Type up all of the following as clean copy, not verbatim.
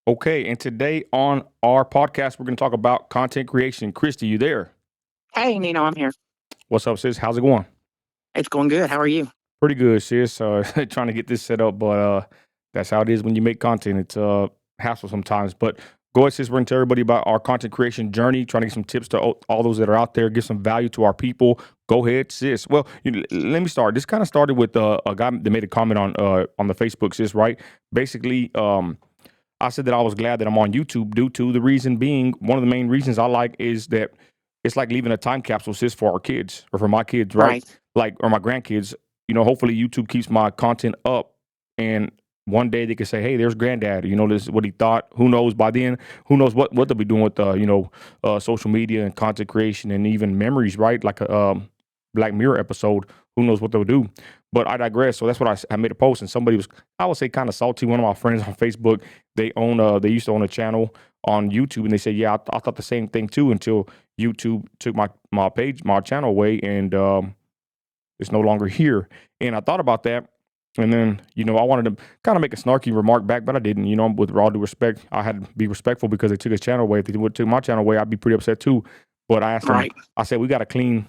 Okay, and today on our podcast, we're going to talk about content creation. Christy, you there? Hey, Nino, I'm here. What's up, sis? How's it going? It's going good. How are you? Pretty good, sis. Trying to get this set up, but that's how it is when you make content. It's hassle sometimes. But go ahead, sis. We're going to tell everybody about our content creation journey, trying to get some tips to all those that are out there, give some value to our people. Go ahead, sis. Well, let me start. This kind of started with a guy that made a comment on the Facebook, sis, right? Basically, I said that I was glad that I'm on YouTube due to the reason being one of the main reasons I like is that it's like leaving a time capsule, sis, for our kids or for my kids, right? Right. Like, or my grandkids. Hopefully YouTube keeps my content up and one day they can say, hey, there's granddad. This is what he thought. Who knows by then? Who knows what they'll be doing with, social media and content creation and even memories, right? Like a Black Mirror episode. Who knows what they'll do? But I digress. So that's what I made a post, and somebody was, I would say, kind of salty. One of my friends on Facebook, they used to own a channel on YouTube, and they said, yeah, I thought the same thing too until YouTube took my channel away, and it's no longer here. And I thought about that, and then I wanted to kind of make a snarky remark back, but I didn't. With all due respect, I had to be respectful because they took his channel away. If they would took my channel away, I'd be pretty upset too. But I asked them, Right. I said, we got to clean.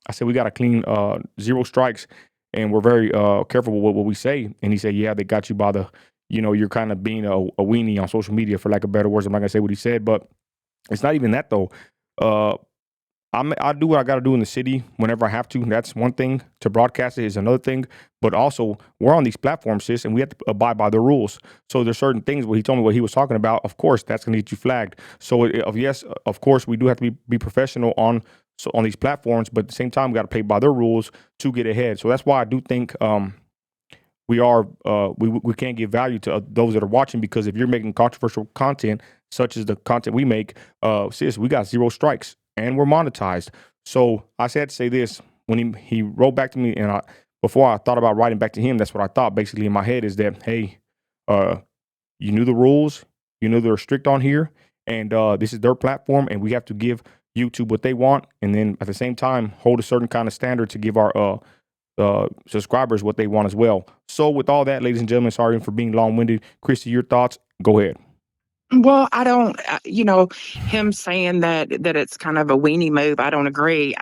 I said we got to clean zero strikes, and we're very careful with what we say. And he said, yeah, they got you by the, you're kind of being a weenie on social media, for lack of better words. I'm not gonna say what he said, but it's not even that though. Uh, I do what I got to do in the city whenever I have to. That's one thing. To broadcast it is another thing. But also, we're on these platforms, sis, and we have to abide by the rules. So there's certain things. What he told me, what he was talking about. Of course, that's going to get you flagged. So yes, of course, we do have to be professional on these platforms. But at the same time, we got to play by their rules to get ahead. So that's why I do think we can't give value to those that are watching, because if you're making controversial content such as the content we make, sis, we got zero strikes and we're monetized. So I said to say this when he wrote back to me, and before I thought about writing back to him, that's what I thought basically in my head is that, hey, uh, you knew the rules, you knew they're strict on here, and this is their platform, and we have to give YouTube what they want, and then at the same time hold a certain kind of standard to give our subscribers what they want as well. So with all that, ladies and gentlemen, sorry for being long-winded. Christy, your thoughts? Go ahead. Well, I don't, him saying that it's kind of a weenie move. I don't agree.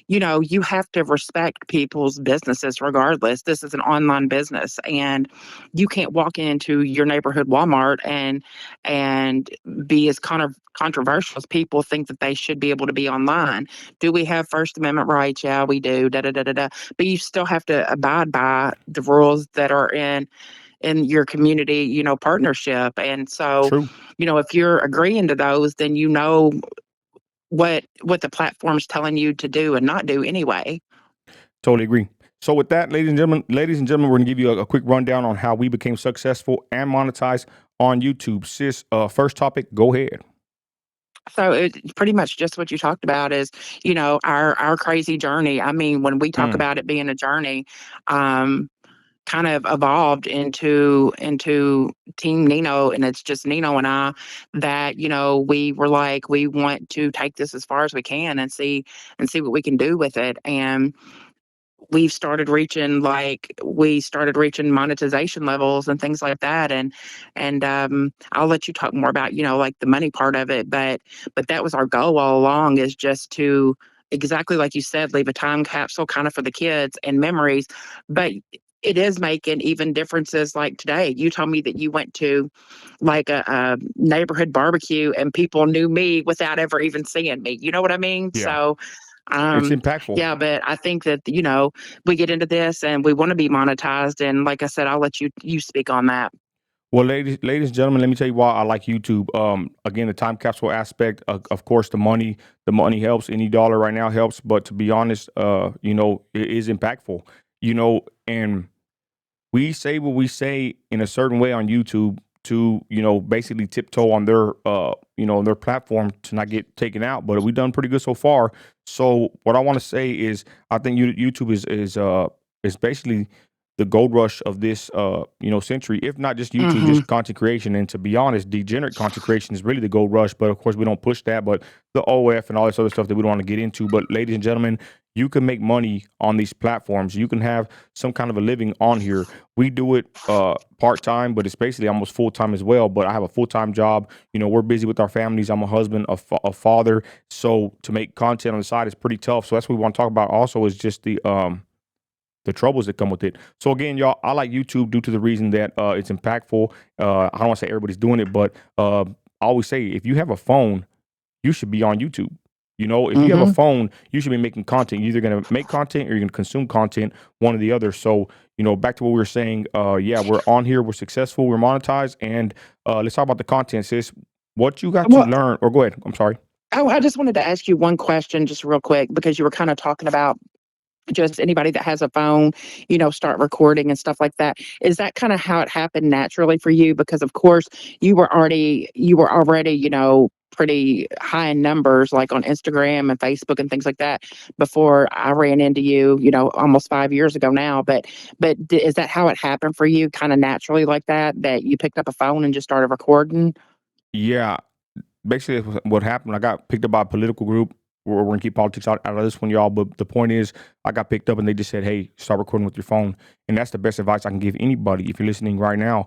You have to respect people's businesses regardless. This is an online business, and you can't walk into your neighborhood Walmart and be as kind of controversial as people think that they should be able to be online. Do we have First Amendment rights? Yeah, we do. Da da da da da. But you still have to abide by the rules that are in your community, partnership. And so, True. if you're agreeing to those, then what the platform's telling you to do and not do anyway. Totally agree. So with that, ladies and gentlemen, we're gonna give you a quick rundown on how we became successful and monetized on YouTube. Sis, first topic, go ahead. So it's pretty much just what you talked about is, our crazy journey. I mean, when we talk Mm. about it being a journey, um, kind of evolved into Team Nino, and it's just Nino and I that we were like, we want to take this as far as we can and see what we can do with it. And we started reaching monetization levels and things like that. And I'll let you talk more about like the money part of it, but that was our goal all along, is just to, exactly like you said, leave a time capsule kind of for the kids and memories. But it is making even differences. Like today, you told me that you went to like a neighborhood barbecue and people knew me without ever even seeing me. You know what I mean? Yeah, So it's um, impactful. yeah, but I think that, we get into this and we want to be monetized. And like I said, I'll let you speak on that. Well, ladies and gentlemen, let me tell you why I like YouTube. Again, the time capsule aspect, of course, the money helps. Any dollar right now helps. But to be honest, it is impactful. And we say what we say in a certain way on YouTube to, basically tiptoe on their platform to not get taken out. But we've done pretty good so far. So what I want to say is, I think YouTube is basically the gold rush of this century, if not just YouTube, Hmm. just content creation. And to be honest, degenerate content creation is really the gold rush. But of course, we don't push that. But the OF and all this other stuff that we don't want to get into. But ladies and gentlemen, you can make money on these platforms. You can have some kind of a living on here. We do it part time, but it's basically almost full time as well. But I have a full time job. We're busy with our families. I'm a husband, a father. So to make content on the side is pretty tough. So that's what we want to talk about. Also, is just the troubles that come with it. So again, y'all, I like YouTube due to the reason that it's impactful. I don't want to say everybody's doing it, but I always say if you have a phone, you should be on YouTube. If you have a Hmm. phone, you should be making content. You're either going to make content or you're going to consume content, one or the other. So, back to what we were saying. Yeah, we're on here, we're successful, we're monetized, and let's talk about the content, sis. What you got to Well, learn, or go ahead. I'm sorry. I just wanted to ask you one question, just real quick, because you were kind of talking about just anybody that has a phone, start recording and stuff like that. Is that kind of how it happened naturally for you? Because of course you were already, pretty high in numbers like on Instagram and Facebook and things like that before I ran into you, almost 5 years ago now. But is that how it happened for you, kind of naturally like that you picked up a phone and just started recording? Yeah, basically that's what happened. I got picked up by a political group. We're gonna keep politics out of this one, y'all. But the point is, I got picked up and they just said, "Hey, start recording with your phone." And that's the best advice I can give anybody. If you're listening right now,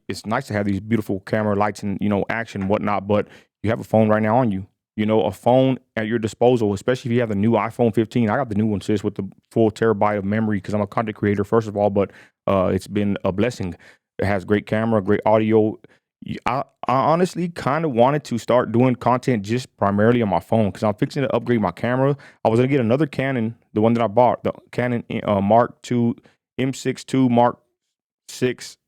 it's nice to have these beautiful camera lights and action and whatnot. But you have a phone right now on you. A phone at your disposal, especially if you have the new iPhone 15. I got the new one, sis, with the full terabyte of memory because I'm a content creator, first of all. But it's been a blessing. It has great camera, great audio. I honestly kind of wanted to start doing content just primarily on my phone because I'm fixing to upgrade my camera. I was gonna get another Canon, the one that I bought, the Canon Mark II M6 II Mark 6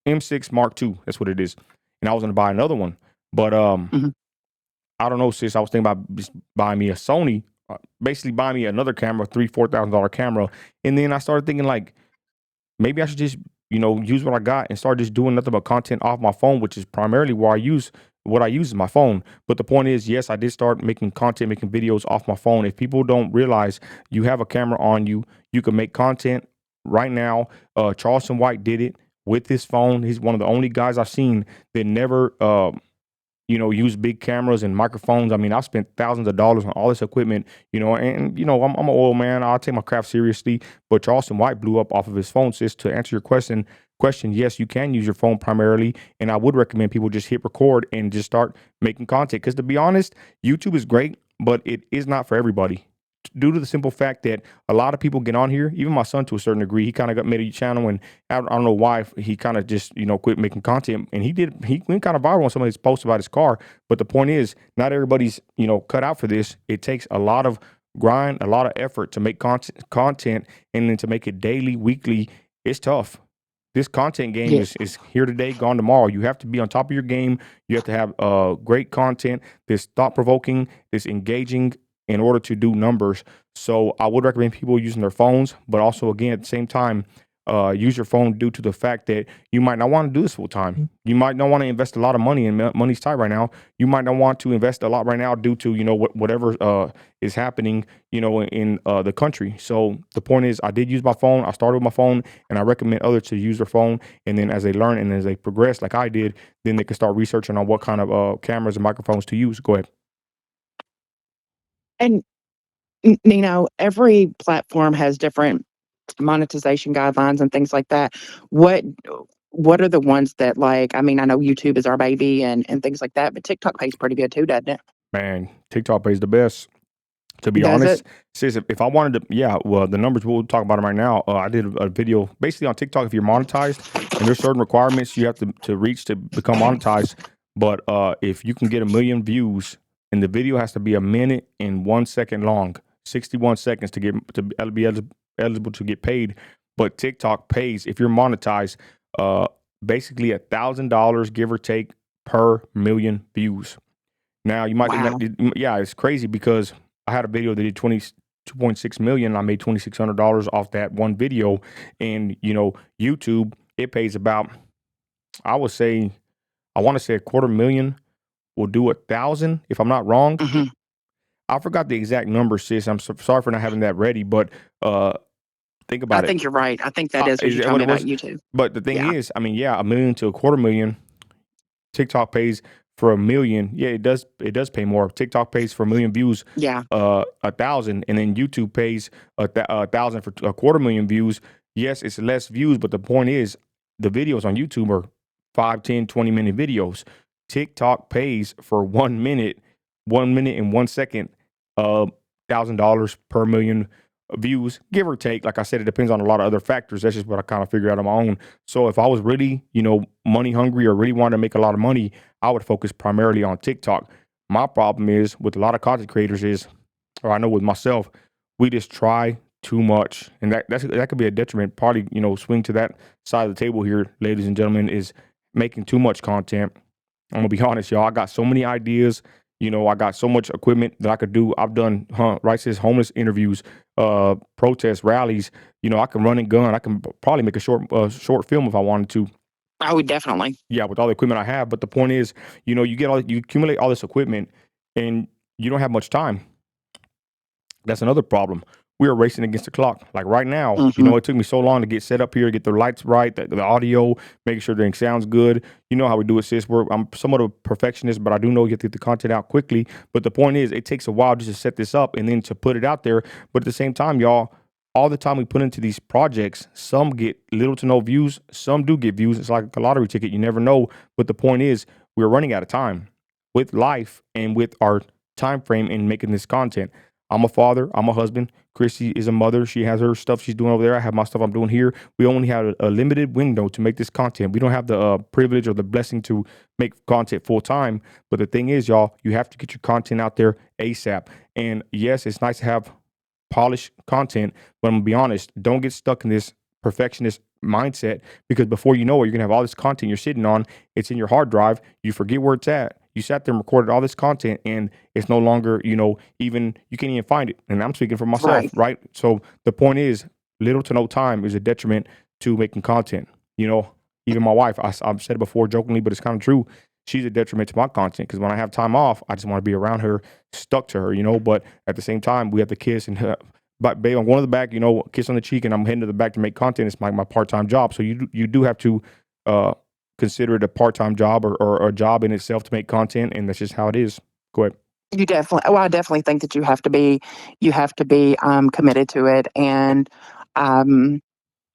M6 Mark II. That's what it is. And I was gonna buy another one, but Mhm. I don't know, sis. I was thinking about just buying me a Sony, basically buying me another camera, $3,000-$4,000 camera, and then I started thinking like maybe I should just, use what I got and start just doing nothing but content off my phone, which is primarily what I use is my phone. But the point is, yes, I did start making content, making videos off my phone. If people don't realize you have a camera on you, you can make content right now. Charleston White did it with his phone. He's one of the only guys I've seen that never use big cameras and microphones. I mean, I've spent thousands of dollars on all this equipment, and I'm an old man. I take my craft seriously. But Charleston White blew up off of his phone. Sis, to answer your question, yes, you can use your phone primarily, and I would recommend people just hit record and just start making content. Because to be honest, YouTube is great, but it is not for everybody. Due to the simple fact that a lot of people get on here, even my son to a certain degree, he kind of got made a channel, and I don't know why he kind of just quit making content, and he went kind of viral on some of his posts about his car. But the point is, not everybody's cut out for this. It takes a lot of grind, a lot of effort to make content, and then to make it daily, weekly. It's tough. This content game Yeah. is here today, gone tomorrow. You have to be on top of your game. You have to have great content, this thought provoking, this engaging, in order to do numbers. So I would recommend people using their phones, but also again at the same time, use your phone due to the fact that you might not want to do this full time. You might not want to invest a lot of money, and money's tight right now. You might not want to invest a lot right now due to whatever is happening in the country. So the point is, I did use my phone. I started with my phone, and I recommend others to use their phone. And then as they learn and as they progress, like I did, then they can start researching on what kind of cameras and microphones to use. Go ahead. And every platform has different monetization guidelines and things like that. What what are the ones that, like, I mean, I know YouTube is our baby and things like that, but TikTok pays pretty good too, doesn't it? Man, TikTok pays the best. To be Does it? honest, sis, if I wanted to, yeah, well, the numbers we'll talk about them right now. I did a video basically on TikTok. If you're monetized, and there's certain requirements you have to reach to become monetized. But if you can get 1 million views, and the video has to be 1 minute and 1 second long, 61 seconds to be eligible to get paid. But TikTok pays if you're monetized, uh, basically $1,000 give or take per 1 million views. Now you might think Wow. that, yeah, it's crazy because I had a video that did 22.6 million. I made $2,600 off that one video, and YouTube, it pays about, I would say, I want to say 250,000 will do 1,000 if I'm not wrong. Mhm. I forgot the exact number, sis. I'm sorry for not having that ready, but uh Think I about it. think you're right. I think that is what Is you're that telling what me it about was? YouTube. But the thing Yeah. is, I mean, yeah, 1 million to a quarter million. TikTok pays for 1 million. Yeah, it does. It does pay more. TikTok pays for 1 million views, Yeah. 1,000, and then YouTube pays 1,000 for a quarter million views. Yes, it's less views, but the point is, the videos on YouTube are 5, 10, 20 minute videos. TikTok pays for 1 minute, 1 minute and 1 second, $1,000 per million views, give or take. Like I said, it depends on a lot of other factors. That's just what I kind of figured out on my own. So if I was really, money hungry or really wanted to make a lot of money, I would focus primarily on TikTok. My problem is with a lot of content creators is, or I know with myself, we just try too much, and that could be a detriment. Probably, swing to that side of the table here, ladies and gentlemen, is making too much content. I'm gonna be honest, y'all. I got so many ideas. I got so much equipment that I could do. I've done, right, says homeless interviews, protests, rallies. I can run and gun. I can probably make a short film if I wanted to. Oh, definitely. Yeah, with all the equipment I have. But the point is, you accumulate all this equipment, and you don't have much time. That's another problem. We are racing against the clock. Like right now, Hmm. it took me so long to get set up here, get the lights right, the audio, making sure everything sounds good. You know how we do it, sis. I'm somewhat of a perfectionist, but I do know you have to get the content out quickly. But the point is, it takes a while just to set this up and then to put it out there. But at the same time, y'all, all the time we put into these projects, some get little to no views, some do get views. It's like a lottery ticket. You never know. But the point is, we're running out of time with life and with our time frame in making this content. I'm a father. I'm a husband. Chrissy is a mother. She has her stuff she's doing over there. I have my stuff I'm doing here. We only have a limited window to make this content. We don't have the privilege or the blessing to make content full time. But the thing is, y'all, you have to get your content out there ASAP. And yes, it's nice to have polished content, but I'm gonna be honest, don't get stuck in this perfectionist mindset, because before you know it, you're gonna have all this content you're sitting on. It's in your hard drive. You forget where it's at. You sat there and recorded all this content, and it's no longer, even you can't even find it. And I'm speaking for myself, Right. right? So the point is, little to no time is a detriment to making content. Even my wife, I've said it before jokingly, but it's kind of true. She's a detriment to my content because when I have time off, I just want to be around her, stuck to her. But at the same time, we have to kiss and but babe, I'm going to the back, kiss on the cheek, and I'm heading to the back to make content. It's my part-time job. So you do have to uh, consider it a part-time job or a job in itself to make content, and that's just how it is. Go ahead. You definitely. Well, I definitely think that you have to be committed to it, and um,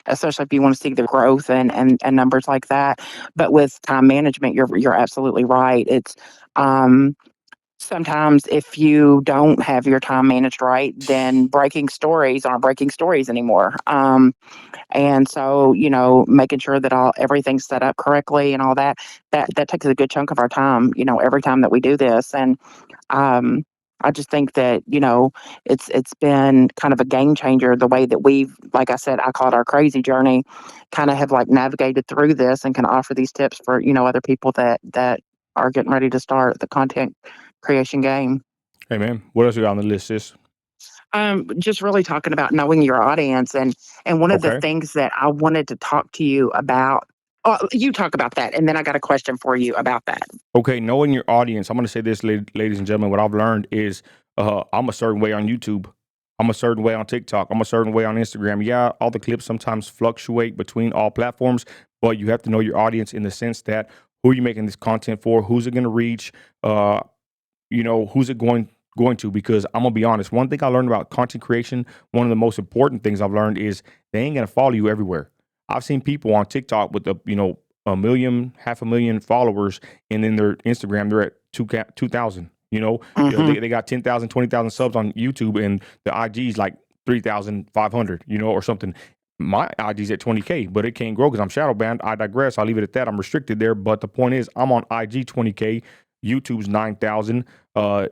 especially if you want to see the growth and numbers like that. But with time management, you're absolutely right. It's um, sometimes if you don't have your time managed right, then breaking stories aren't breaking stories anymore. And so, making sure that everything's set up correctly and all that takes a good chunk of our time, every time that we do this. And um, I just think that, it's been kind of a game changer the way that we've, like I said, I call it our crazy journey, kind of have like navigated through this and can offer these tips for, other people that are getting ready to start the content creation game. Hey man, what else you got on the list, sis? Just really talking about knowing your audience, and one of the Okay. things that I wanted to talk to you about. Oh, you talk about that, and then I got a question for you about that. Okay, knowing your audience, I'm going to say this, ladies and gentlemen. What I've learned is I'm a certain way on YouTube. I'm a certain way on TikTok. I'm a certain way on Instagram. Yeah, all the clips sometimes fluctuate between all platforms, but you have to know your audience in the sense that who are you making this content for? Who's it going to reach? Uh, who's it going to? Because I'm gonna be honest, one thing I learned about content creation, one of the most important things I've learned is they ain't gonna follow you everywhere. I've seen people on TikTok with a million, half a million followers, and then their Instagram they're at 2,000. Hmm. They got 10,000, 20,000 subs on YouTube, and the IG's like 3,500, or something. My IG's at 20K, but it can't grow because I'm shadow banned. I digress. I'll leave it at that. I'm restricted there. But the point is, I'm on IG 20K, YouTube's 9,000, uh,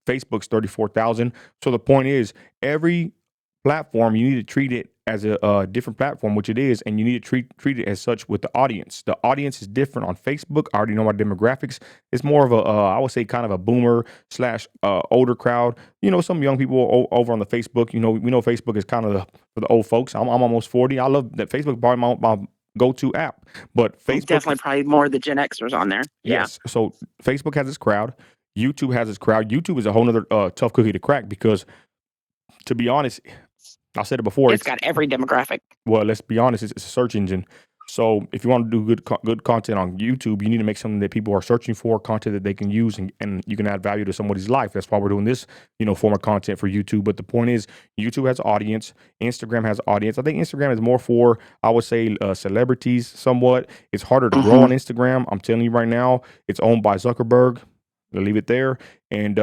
Facebook's 34,000. So the point is, every platform you need to treat it as a different platform, which it is, and you need to treat it as such with the audience. The audience is different on Facebook. I already know my demographics. It's more of a I would say kind of a boomer slash older crowd. Some young people over on the Facebook. We know Facebook is kind of for the old folks. I'm almost 40. I love that Facebook, probably my go-to app. But Facebook, Definitely, probably more the Gen Xers on there. Yeah. yes. So Facebook has its crowd. YouTube has its crowd. YouTube is a whole nother tough cookie to crack because, to be honest, I said it before. It's got every demographic. Well, let's be honest, it's a search engine. So if you want to do good content on YouTube, you need to make something that people are searching for, content that they can use, and you can add value to somebody's life. That's why we're doing this, form of content for YouTube. But the point is, YouTube has audience, Instagram has audience. I think Instagram is more for, I would say, celebrities somewhat. It's harder to grow on Hmm. Instagram. I'm telling you right now, it's owned by Zuckerberg. I'll leave it there. And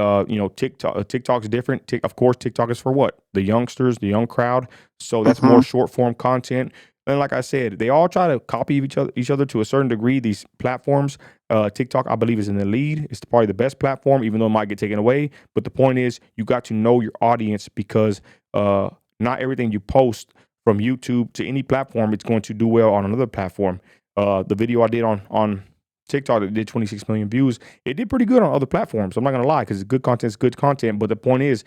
TikTok's different. Of course, TikTok is for what? The youngsters, the young crowd. So that's more Hmm. short form content. And like I said, they all try to copy each other to a certain degree. These platforms, TikTok, I believe, is in the lead. It's probably the best platform, even though it might get taken away. But the point is, you got to know your audience because not everything you post from YouTube to any platform, it's going to do well on another platform. The video I did on TikTok that did 26 million views, it did pretty good on other platforms. I'm not gonna lie, because good content is good content. But the point is,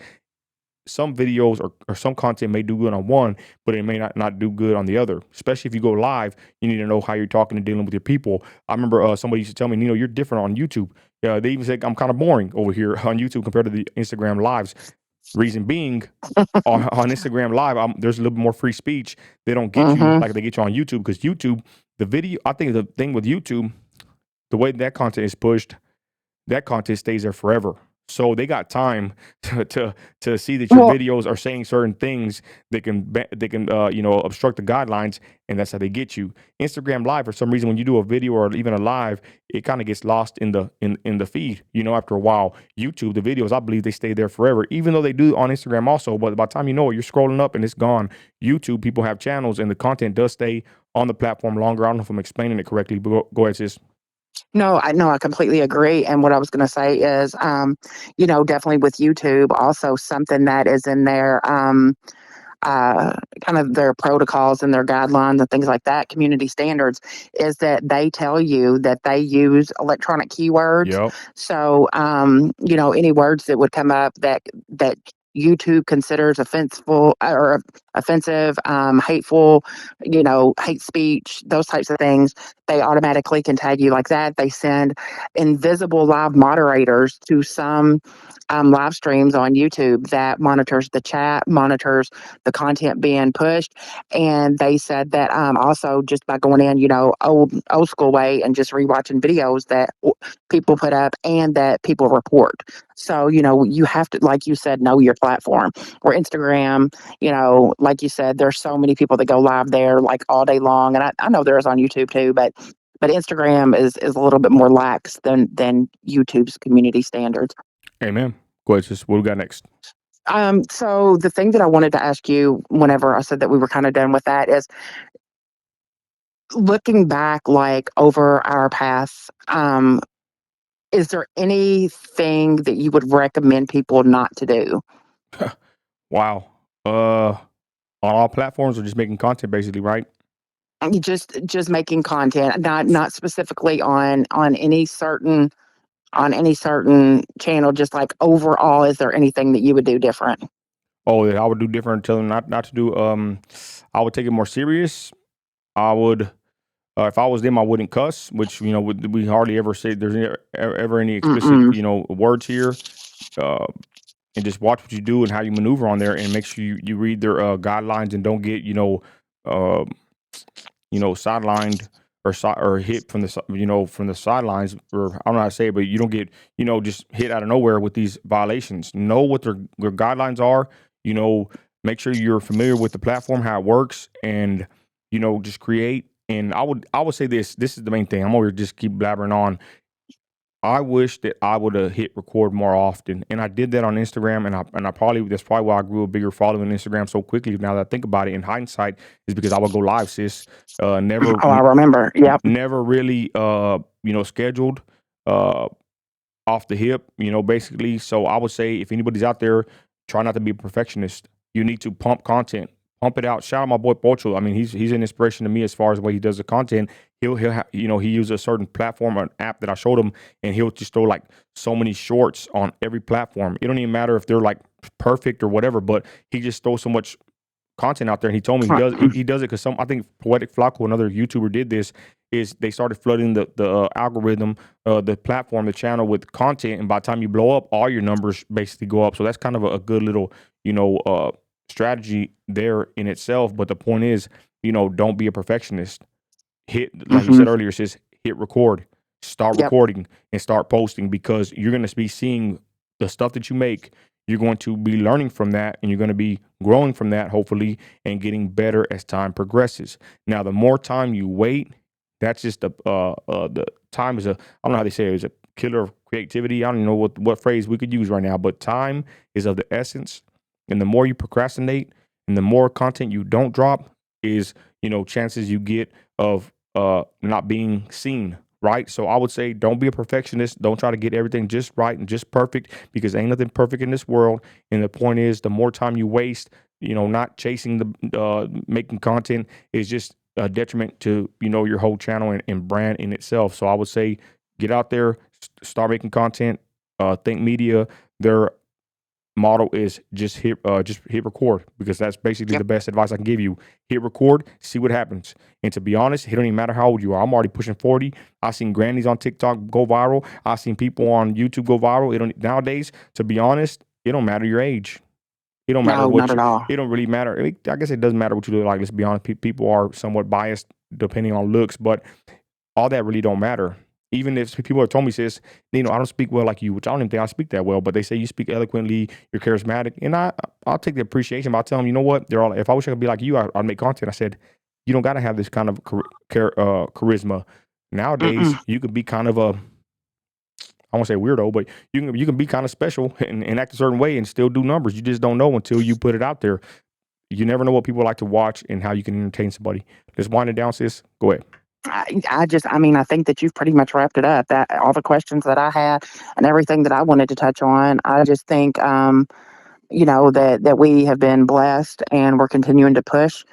some videos or some content may do good on one, but it may not do good on the other. Especially if you go live, you need to know how you're talking and dealing with your people. I remember somebody used to tell me, you're different on YouTube. Yeah, they even said I'm kind of boring over here on YouTube compared to the Instagram lives. Reason being, on Instagram Live, there's a little bit more free speech. They don't get you Hmm. like they get you on YouTube, because YouTube, the video, I think the thing with YouTube, the way that content is pushed, that content stays there forever. So they got time to see that your Well, videos are saying certain things that can obstruct the guidelines, and that's how they get you. Instagram Live, for some reason, when you do a video or even a live, it kind of gets lost in the feed. After a while, YouTube, the videos, I believe they stay there forever, even though they do on Instagram also. But by the time you know it, you're scrolling up and it's gone. YouTube, people have channels, and the content does stay on the platform longer. I don't know if I'm explaining it correctly, but go ahead, sis. no, I completely agree. And what I was going to say is, definitely with YouTube, also something that is in there. Uh, Kind of their protocols and their guidelines and things like that, community standards, is that they tell you that they use electronic keywords. Yep. So, any words that would come up that YouTube considers offensive, hateful, hate speech, those types of things, they automatically can tag you like that. They send invisible live moderators to some live streams on YouTube that monitors the chat, monitors the content being pushed. And they said that also just by going in, old school way and just rewatching videos that people put up and that people report. So, you have to, like you said, know your platform. Or Instagram, like you said, there's so many people that go live there like all day long. And I know there's on YouTube too, but Instagram is a little bit more lax than YouTube's community standards. Amen. Go ahead, sis. What we got next? So the thing that I wanted to ask you whenever I said that we were kind of done with that is looking back like over our paths, is there anything that you would recommend people not to do? Wow. On all platforms or just making content, basically, right? Just making content, not specifically on any certain channel, just like overall, is there anything that you would do different? Oh, that I would do different. Tell them not to do. I would take it more serious. I would. If I was them, I wouldn't cuss, which we hardly ever say. There's ever any explicit Mm-mm. words here. Uh, and just watch what you do and how you maneuver on there, and make sure you read their guidelines and don't get uh, sidelined or hit from the from the sidelines, or I don't know how to say it, but you don't get just hit out of nowhere with these violations. Know what their guidelines are. Make sure you're familiar with the platform, how it works, and just create. And I would say this is the main thing. I'm over here just keep blabbering on. I wish that I would have hit record more often, and I did that on Instagram, and I probably that's probably why I grew a bigger following on Instagram so quickly. Now that I think about it, in hindsight, is because I would go live, sis. Never, Oh, I remember. Yep. never really, scheduled, uh, off the hip, basically. So I would say if anybody's out there, try not to be a perfectionist. You need to pump content, pump it out. Shout out my boy Pocho. I mean, he's an inspiration to me as far as the way he does the content. He uses a certain platform or an app that I showed him, and he'll just throw like so many shorts on every platform. It don't even matter if they're like perfect or whatever, but he just throws so much content out there. And he told me he does it because I think Poetic Flacco, another YouTuber, did this. Is they started flooding the algorithm, the platform, the channel with content, and by the time you blow up, all your numbers basically go up. So that's kind of a good little strategy there in itself. But the point is, don't be a perfectionist. Hit, like you Hmm. said earlier, sis, hit record, start Yep. recording and start posting, because you're going to be seeing the stuff that you make. You're going to be learning from that, and you're going to be growing from that, hopefully, and getting better as time progresses. Now, the more time you wait, that's just the time is a, I don't know how they say it, is a killer of creativity. I don't know what phrase we could use right now, but time is of the essence. And the more you procrastinate and the more content you don't drop is, chances you get of not being seen, right? So I would say don't be a perfectionist. Don't try to get everything just right and just perfect, because ain't nothing perfect in this world. And the point is, the more time you waste, not chasing the making content is just a detriment to your whole channel and brand in itself. So I would say get out there, start making content. Think Media, their model is just hit record, because that's basically Yep. the best advice I can give you. Hit record, see what happens. And to be honest, it don't even matter how old you are. I'm already pushing 40. I've seen grannies on TikTok go viral. I've seen people on YouTube go viral. It don't nowadays, to be honest, it don't matter your age. It don't matter No, not what you. at all. It don't really matter. I guess it doesn't matter what you look like. Let's be honest. People are somewhat biased depending on looks, but all that really don't matter. Even if people have told me, sis, I don't speak well like you, which I don't even think I speak that well, but they say you speak eloquently, you're charismatic, and I'll take the appreciation by telling them, you know what, they're all. If I wish I could be like you, I'd make content. I said, you don't got to have this kind of charisma. Nowadays, Mm-mm. you could be kind of a, I won't say weirdo, but you can be kind of special and act a certain way and still do numbers. You just don't know until you put it out there. You never know what people like to watch and how you can entertain somebody. Let's wind it down, sis. Go ahead. I mean, I think that you've pretty much wrapped it up. That all the questions that I had and everything that I wanted to touch on. I just think, that we have been blessed and we're continuing to push.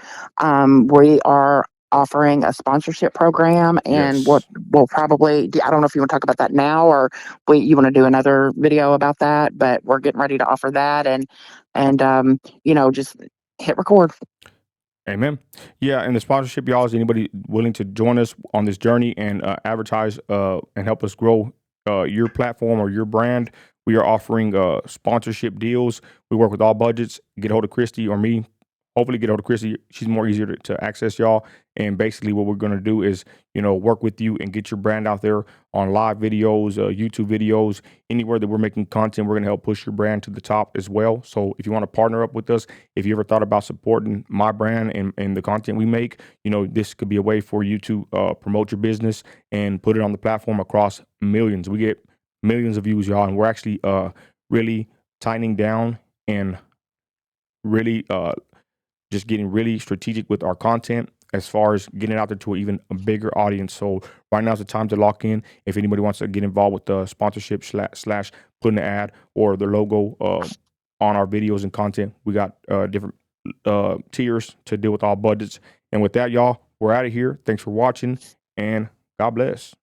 We are offering a sponsorship program, and what Yes. we'll probably I don't know if you want to talk about that now, or you want to do another video about that, but we're getting ready to offer that, and just hit record. Amen. Yeah, and the sponsorship, y'all, is anybody willing to join us on this journey and advertise and help us grow your platform or your brand? We are offering sponsorship deals. We work with all budgets. Get a hold of Christy or me. Hopefully, get a hold of Christy. She's more easier to access, y'all. And basically, what we're going to do is, work with you and get your brand out there on live videos, YouTube videos, anywhere that we're making content. We're going to help push your brand to the top as well. So, if you want to partner up with us, if you ever thought about supporting my brand and the content we make, this could be a way for you to promote your business and put it on the platform across millions. We get millions of views, y'all, and we're actually really tightening down and really just getting really strategic with our content as far as getting it out there to even a bigger audience. So right now is the time to lock in. If anybody wants to get involved with the sponsorship slash putting an ad or the logo on our videos and content, we got different tiers to deal with all budgets. And with that, y'all, we're out of here. Thanks for watching, and God bless.